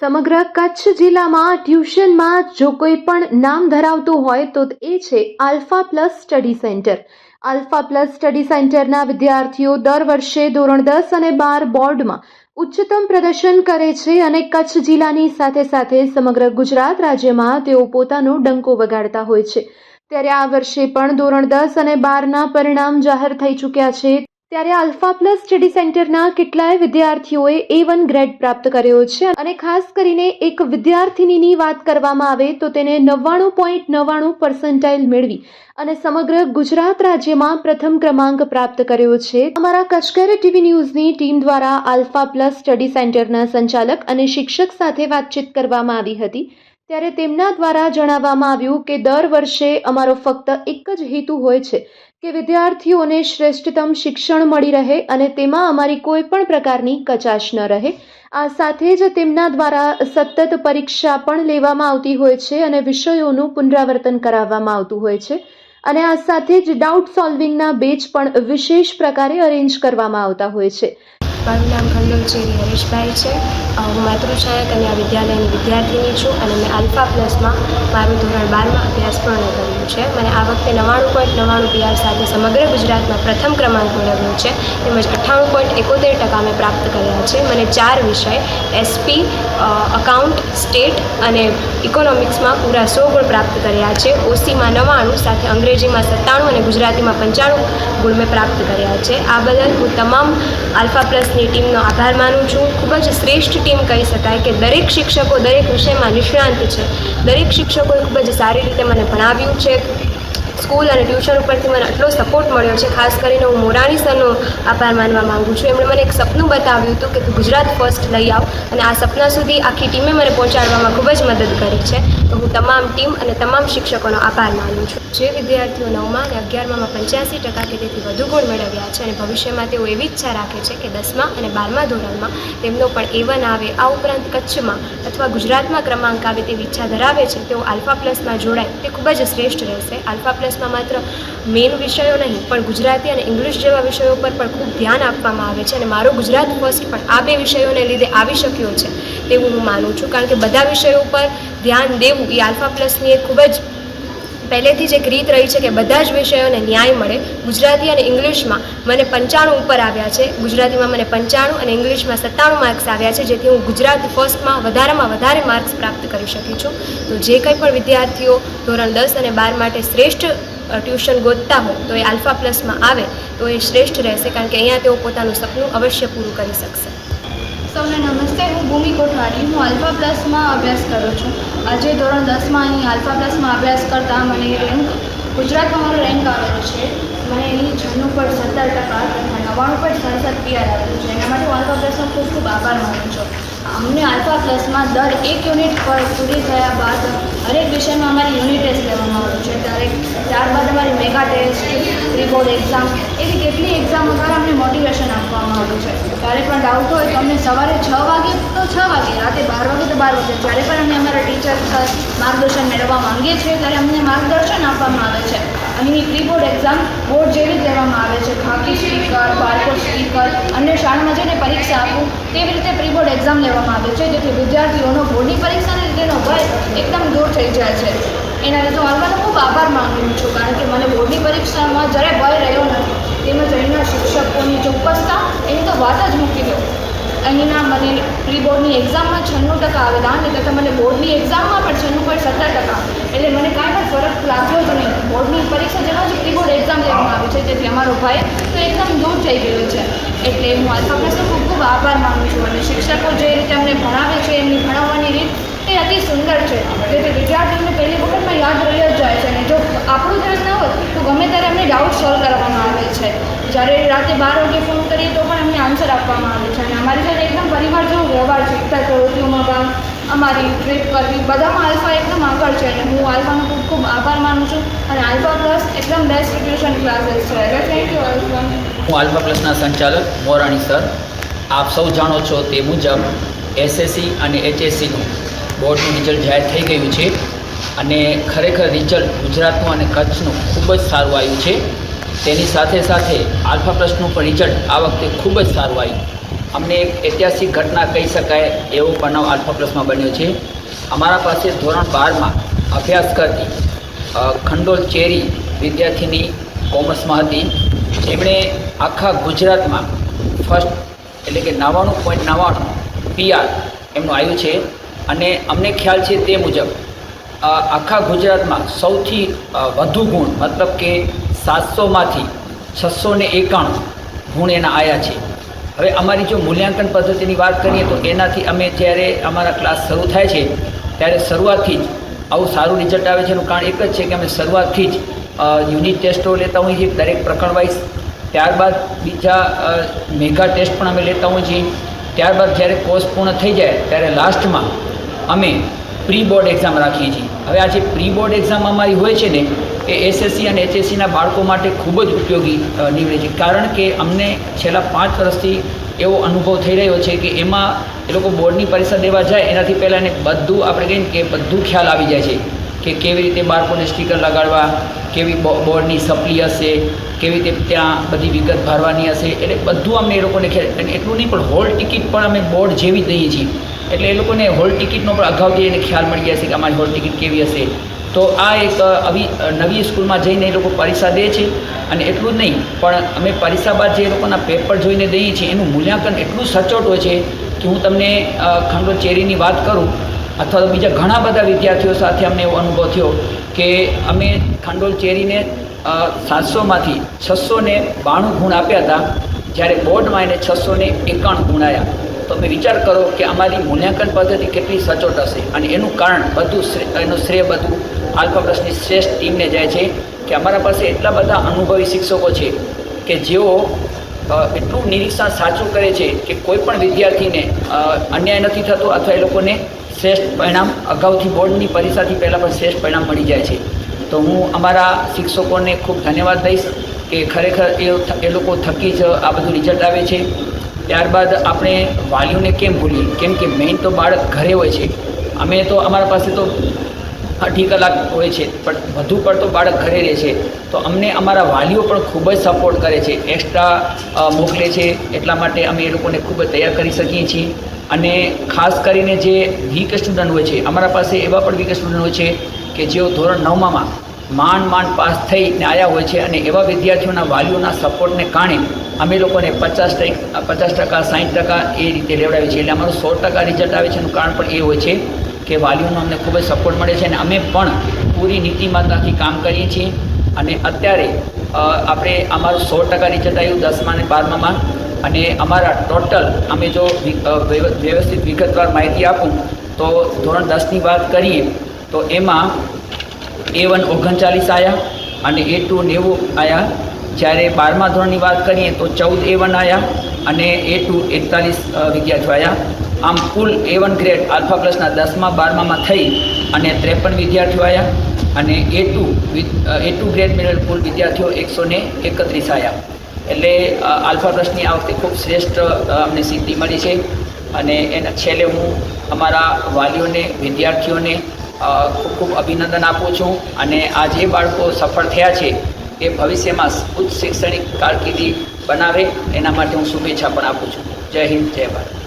સમગ્ર કચ્છ જિલ્લામાં ટ્યુશનમાં જો કોઈ પણ નામ ધરાવતું હોય તો એ છે alpha plus study centre. Alpha plus study સેન્ટરના વિદ્યાર્થીઓ દર વર્ષે ધોરણ 10 અને 12 બોર્ડમાં ઉચ્ચતમ પ્રદર્શન કરે છે અને કચ્છ જિલ્લાની સાથે સાથે સમગ્ર ગુજરાત રાજ્યમાં તેઓ પોતાનો ડંકો વગાડતા હોય છે. ત્યારે આ વર્ષે પણ ધોરણ 10 અને 12ના પરિણામ જાહેર થઈ ચૂક્યા છે. ત્યારે આલ્ફા પ્લસ સ્ટડી સેન્ટરના કેટલાય વિદ્યાર્થીઓએ A1 ગ્રેડ પ્રાપ્ત કર્યો છે અને ખાસ કરીને એક વિદ્યાર્થિનીની વાત કરવામાં આવે તો તેને 99.99% મેળવી અને સમગ્ર ગુજરાત રાજ્યમાં પ્રથમ ક્રમાંક પ્રાપ્ત કર્યો છે. અમારા કચ્છકર ટીવી ન્યૂઝની ટીમ દ્વારા આલ્ફા પ્લસ સ્ટડી સેન્ટરના સંચાલક અને શિક્ષક સાથે વાતચીત કરવામાં આવી હતી. ત્યારે તેમના દ્વારા જણાવવામાં આવ્યું કે દર વર્ષે અમારો ફક્ત એક જ હેતુ હોય છે કે વિદ્યાર્થીઓને શ્રેષ્ઠતમ શિક્ષણ મળી રહે અને તેમાં અમારી કોઈ પણ પ્રકારની કચાશ ન રહે. આ સાથે જ તેમના દ્વારા સતત પરીક્ષા પણ લેવામાં આવતી હોય છે અને વિષયોનું પુનરાવર્તન કરાવવામાં આવતું હોય છે અને આ સાથે જ ડાઉટ સોલ્વિંગના બેચ પણ વિશેષ પ્રકારે અરેન્જ કરવામાં આવતા હોય છે. મારું નામ ખંડોલચેરી હરેશભાઈ છે. હું માતૃછાયા કન્યા વિદ્યાલયની વિદ્યાર્થીની છું અને મેં આલ્ફા પ્લસમાં મારું ધોરણ 12માં અભ્યાસ પૂર્ણ કર્યું છે. મને આ વખતે 99.99 PR સાથે સમગ્ર ગુજરાતમાં પ્રથમ ક્રમાંક મેળવ્યો છે તેમજ 98.71% મેં પ્રાપ્ત કર્યા છે. મને 4 વિષય SP, અકાઉન્ટ, સ્ટેટ અને ઇકોનોમિક્સમાં પૂરા 100 ગુણ પ્રાપ્ત કર્યા છે. OCમાં 99 સાથે અંગ્રેજીમાં 97 અને ગુજરાતીમાં 95 ગુણ મેં પ્રાપ્ત કર્યા છે. આ બદલ હું તમામ આલ્ફા પ્લસની ટીમનો આભાર માનું છું. ખૂબ જ શ્રેષ્ઠ ટીમ કહી શકાય કે દરેક શિક્ષકો દરેક વિષયમાં નિષ્ણાંત છે. દરેક શિક્ષકોએ ખૂબ જ સારી રીતે મને ભણાવ્યું છે. સ્કૂલ અને ટ્યુશન ઉપરથી મને આટલો સપોર્ટ મળ્યો છે. ખાસ કરીને હું મોરાણી સરનો આભાર માનવા માગું છું. એમણે મને એક સપનું બતાવ્યું હતું કે તું ગુજરાત ફર્સ્ટ લઈ આવ અને આ સપના સુધી આખી ટીમે મને પહોંચાડવામાં ખૂબ જ મદદ કરી છે. તો હું તમામ ટીમ અને તમામ શિક્ષકોનો આભાર માનું છું. જે વિદ્યાર્થીઓ 9મા અને 11મામાં 85% કે તેથી વધુ ગુણ મેળવ્યા છે અને ભવિષ્યમાં તેઓ એવી ઈચ્છા રાખે છે કે 10મા અને 12મા ધોરણમાં તેમનો પણ A1 આવે, આ ઉપરાંત કચ્છમાં અથવા ગુજરાતમાં ક્રમાંક આવે તેવી ઈચ્છા ધરાવે છે, તેઓ આલ્ફા પ્લસમાં જોડાય તે ખૂબ જ શ્રેષ્ઠ રહેશે. આલ્ફા પ્લસમાં માત્ર મેઇન વિષયો નહીં પણ ગુજરાતી અને ઇંગ્લિશ જેવા વિષયો પર પણ ખૂબ ધ્યાન આપવામાં આવે છે અને મારો ગુજરાત ફર્સ્ટ પણ આ 2 વિષયોને લીધે આવી શક્યો છે તેવું હું માનું છું. કારણ કે બધા વિષયો પર ધ્યાન દેવું એ આલ્ફા પ્લસની એક ખૂબ જ પહેલેથી જ એક રીત રહી છે કે બધા જ વિષયોને ન્યાય મળે. ગુજરાતી અને ઇંગ્લિશમાં મને 95 ઉપર આવ્યા છે, ગુજરાતીમાં મને 95 અને ઇંગ્લિશમાં 97 માર્ક્સ આવ્યા છે, જેથી હું ગુજરાતી ફર્સ્ટમાં વધારેમાં વધારે માર્ક્સ પ્રાપ્ત કરી શકી છું. તો જે કંઈ પણ વિદ્યાર્થીઓ ધોરણ 10 અને 12 માટે શ્રેષ્ઠ ટ્યુશન ગોતતા હોય તો એ આલ્ફા પ્લસમાં આવે તો એ શ્રેષ્ઠ રહેશે, કારણ કે અહીંયા તેઓ પોતાનું સપનું અવશ્ય પૂરું કરી શકશે. સૌને નમસ્તે. હું ભૂમિ કોઠારી. હું આલ્ફા પ્લસમાં અભ્યાસ કરું છું. આજે ધોરણ 10માં અહીં આલ્ફા પ્લસમાં અભ્યાસ કરતાં મને રેન્ક ગુજરાતમાં મારો રેન્ક આવેલો છે. મને અહીં 96.17% તથા 99.67 PR આવેલું છે. એના માટે હું આલ્ફા પ્લસનો ખૂબ ખૂબ આભાર માનું છું. અમને આલ્ફા પ્લસમાં દર એક યુનિટ પર પૂરી થયા બાદ હરેક વિષયમાં અમારી યુનિટ ટેસ્ટ લેવામાં આવે છે. ત્યારબાદ અમારી મેગા ટેસ્ટ, પ્રી-બોર્ડ એક્ઝામ એવી કેટલી એક્ઝામો દ્વારા અમને મોટિવેશન આપવામાં આવ્યું છે. જ્યારે પણ ડાઉટ હોય તો અમને સવારે 6 વાગે તો 6 વાગે, રાતે 12 વાગે તો 12 વાગે, જ્યારે પણ અમે અમારા ટીચર માર્ગદર્શન મેળવવા માંગીએ છીએ ત્યારે અમને માર્ગદર્શન આપવામાં આવે છે. અહીંની પ્રી-બોર્ડ એક્ઝામ બોર્ડ જેવી જ લેવામાં આવે છે. ખાકી સ્ટીકર, બારકોડ સ્ટીકર, અન્ય શાળામાં જઈને પરીક્ષા આપું તેવી રીતે પ્રી-બોર્ડ એક્ઝામ લેવામાં આવે છે, જેથી વિદ્યાર્થીઓનો બોર્ડની પરીક્ષાને લીધેનો ભય એકદમ દૂર થઈ જાય છે. એના લીધે હું આલ્ફાનો ખૂબ આભાર માનું છું, કારણ કે મને બોર્ડની પરીક્ષામાં જરાય ભય રહ્યો નથી. તેમજ અહીંના શિક્ષકોની ચોક્કસતા એની તો વાત જ મૂકી દો. અહીંના મને પ્રી બોર્ડની એક્ઝામમાં 96% આવેલા અને તથા મને બોર્ડની એક્ઝામમાં પણ 96.17%, એટલે મને કાંઈ પણ ફરક લાગ્યો જ નહીં. બોર્ડની પરીક્ષા જેનો જ પ્રી બોર્ડ એક્ઝામ લેવામાં આવે છે, જેથી અમારો ભય તો એકદમ દૂર થઈ ગયો છે. એટલે હું આલ્ફા પ્લસનો ખૂબ ખૂબ આભાર માનું છું અને શિક્ષકો જે રીતે અમને ભણાવે છે એમની ભણાવવાની રીત એ અતિ સુંદર છે, જેથી વિદ્યાર્થીઓને પહેલી વખતમાં યાદ રહી જ જાય છે. અને જો આપણું ધ્યાન ન હોય તો ગમે ત્યારે અમને ડાઉટ સોલ્વ કરવામાં આવે છે. જ્યારે રાતે 12 વાગે ફોન કરીએ તો પણ અમને આન્સર આપવામાં આવે છે અને અમારી સાથે એકદમ પરિવાર જેવો વ્યવહાર છે. એકતા પ્રવૃત્તિઓમાં પણ અમારી ટ્રીપ કરવી બધામાં આલ્ફા એકદમ આગળ છે અને હું આલ્ફાનો ખૂબ ખૂબ આભાર માનું છું. અને આલ્ફા પ્લસ એકદમ બેસ્ટ ટ્યુશન ક્લાસીસ છે. એટલે થેન્ક યુ આલ્ફા. હું આલ્ફા પ્લસના સંચાલક મોરાણી સર. આપ સૌ જાણો છો તે મુજબ SSC અને HSCનું બોર્ડનું રિઝલ્ટ જાહેર થઈ ગયું છે અને ખરેખર રિઝલ્ટ ગુજરાતનું અને કચ્છનું ખૂબ જ સારું આવ્યું છે. તેની સાથે સાથે આલ્ફા પ્લસનું પણ રિઝલ્ટ આ વખતે ખૂબ જ સારું આવ્યું. અમને એક ઐતિહાસિક ઘટના કહી શકાય એવો બનાવ આલ્ફા પ્લસમાં બન્યો છે. અમારા પાસે ધોરણ 12માં અભ્યાસ કરતી ખંડોલ ચેરી વિદ્યાર્થીની કોમર્સમાં હતી. એમણે આખા ગુજરાતમાં ફર્સ્ટ એટલે કે 99.99 PR એમનું આવ્યું છે. અને અમને ખ્યાલ છે તે મુજબ આખા ગુજરાતમાં સૌથી વધુ ગુણ મતલબ કે 700માંથી 691 ગુણ એના આવ્યા છે. હવે અમારી જો મૂલ્યાંકન પદ્ધતિની વાત કરીએ તો એનાથી અમે જ્યારે અમારા ક્લાસ શરૂ થાય છે ત્યારે શરૂઆતથી જ આવું સારું રિઝલ્ટ આવે છે. એનું કારણ એક જ છે કે અમે શરૂઆતથી જ યુનિટ ટેસ્ટો લેતા હોઈએ છીએ દરેક પ્રકરણ વાઇઝ. ત્યારબાદ બીજા મેગા ટેસ્ટ પણ અમે લેતા હોઈએ છીએ. ત્યારબાદ જ્યારે કોર્સ પૂર્ણ થઈ જાય ત્યારે લાસ્ટમાં અમે પ્રી બોર્ડ એક્ઝામ રાખીએ છીએ. હવે આ જે પ્રી બોર્ડ એક્ઝામ અમારી હોય છે ને એ SSC અને HSCના બાળકો માટે ખૂબ જ ઉપયોગી નીવડે છે. કારણ કે અમને છેલ્લા 5 વર્ષથી એવો અનુભવ થઈ રહ્યો છે કે એમાં એ લોકો બોર્ડની પરીક્ષા દેવા જાય એનાથી પહેલાં એને બધું આપણે કહીએ કે બધું ખ્યાલ આવી જાય છે કે કેવી રીતે બાળકોને સ્ટીકર લગાડવા, કેવી બોર્ડની સપ્લી હશે, કેવી રીતે ત્યાં બધી વિગત ભરવાની હશે. એટલે બધું અમને એ લોકોને ખ્યાલ. અને એટલું નહીં પણ હોલ ટિકિટ પણ અમે બોર્ડ જેવી જ દઈએ છીએ. એટલે એ લોકોને હોલ ટિકિટનો પણ અગાઉથી એને ખ્યાલ મળી જાય છે કે અમારી હોલ ટિકિટ કેવી હશે. તો આ એક આવી નવી સ્કૂલમાં જઈને એ લોકો પરીક્ષા દે છે. અને એટલું જ નહીં પણ અમે પરીક્ષા બાદ જે એ લોકોના પેપર જોઈને દઈએ છીએ એનું મૂલ્યાંકન એટલું સચોટ હોય છે કે હું તમને ખંડોળ ચેરીની વાત કરું અથવા તો બીજા ઘણા બધા વિદ્યાર્થીઓ સાથે અમને એવો અનુભવ થયો કે અમે ખંડોળ ચેરીને 700માંથી 692 ગુણ આપ્યા હતા, જ્યારે બોર્ડમાં એને 691 ગુણ આવ્યા. તો તમે વિચાર કરો કે અમારી મૂલ્યાંકન પદ્ધતિ કેટલી સચોટ હશે. અને એનું કારણ બધું એનું શ્રેય બધું આલ્ફા પ્લસની શ્રેષ્ઠ ટીમને જાય છે કે અમારા પાસે એટલા બધા અનુભવી શિક્ષકો છે કે જેઓ એટલું નિરીક્ષણ સાચું કરે છે કે કોઈ પણ વિદ્યાર્થીને અન્યાય નથી થતો અથવા એ લોકોને શ્રેષ્ઠ પરિણામ અગાઉથી બોર્ડની પરીક્ષાથી પહેલાં પણ શ્રેષ્ઠ પરિણામ મળી જાય છે. તો હું અમારા શિક્ષકોને ખૂબ ધન્યવાદ દઈશ કે ખરેખર એ લોકો થકી જ આ બધું રિઝલ્ટ આવે છે. ત્યારબાદ આપણે વાલીઓને કેમ ભૂલીએ, કેમ કે મેઇન તો બાળક ઘરે હોય છે. અમે તો અમારા પાસે તો 8 કલાક હોય છે પણ વધુ પડતો બાળક ઘરે રહે છે. તો અમને અમારા વાલીઓ પણ ખૂબ જ સપોર્ટ કરે છે, એક્સ્ટ્રા મોકલે છે. એટલા માટે અમે એ લોકોને ખૂબ જ તૈયાર કરી શકીએ છીએ. અને ખાસ કરીને જે વીક સ્ટુડન્ટ હોય છે, અમારા પાસે એવા પણ વીક સ્ટુડન્ટ હોય છે કે જેઓ ધોરણ 9માં માંડ પાસ થઈને આવ્યા હોય છે. અને એવા વિદ્યાર્થીઓના વાલીઓના સપોર્ટને કારણે અમે લોકોને 50%, 60%, એ રીતે લેવડાવીએ છીએ. એટલે અમારું 100% રિઝલ્ટ આવે છે. એનું કારણ પણ એ હોય છે કે વાલીઓનો અમને ખૂબ જ સપોર્ટ મળે છે. અને અમે પણ પૂરી નીતિમત્તાથી કામ કરીએ છીએ. અને અત્યારે આપણે અમારું 100% રિઝલ્ટ આવ્યું 10મા અને 12મામાં. અને અમારા ટોટલ અમે જો વ્યવસ્થિત વિગતવાર માહિતી આપું તો ધોરણ 10ની વાત કરીએ તો એમાં A1 39 આવ્યા અને A2 90 આવ્યા. જ્યારે 12મા ધોરણની વાત કરીએ તો 14 A1 આવ્યા અને A2 41 વિદ્યાર્થીઓ આવ્યા. આમ કુલ A1 ગ્રેડ આલ્ફા પ્લસના 10મા 12મામાં થઈ અને 53 વિદ્યાર્થીઓ આવ્યા. અને A2 ગ્રેડ મેળવેલ કુલ વિદ્યાર્થીઓ 131 આવ્યા. એટલે આલ્ફા પ્લસની આ વખતે ખૂબ શ્રેષ્ઠ અમને સિદ્ધિ મળી છે. અને એના છેલ્લે હું અમારા વાલીઓને, વિદ્યાર્થીઓને ખૂબ ખૂબ અભિનંદન આપું છું. અને આ જે બાળકો સફળ થયા છે એ ભવિષ્યમાં ઉચ્ચ શૈક્ષણિક કારકિર્દી બનાવે એના માટે હું શુભેચ્છા પણ આપું છું. જય હિન્દ, જય ભારત.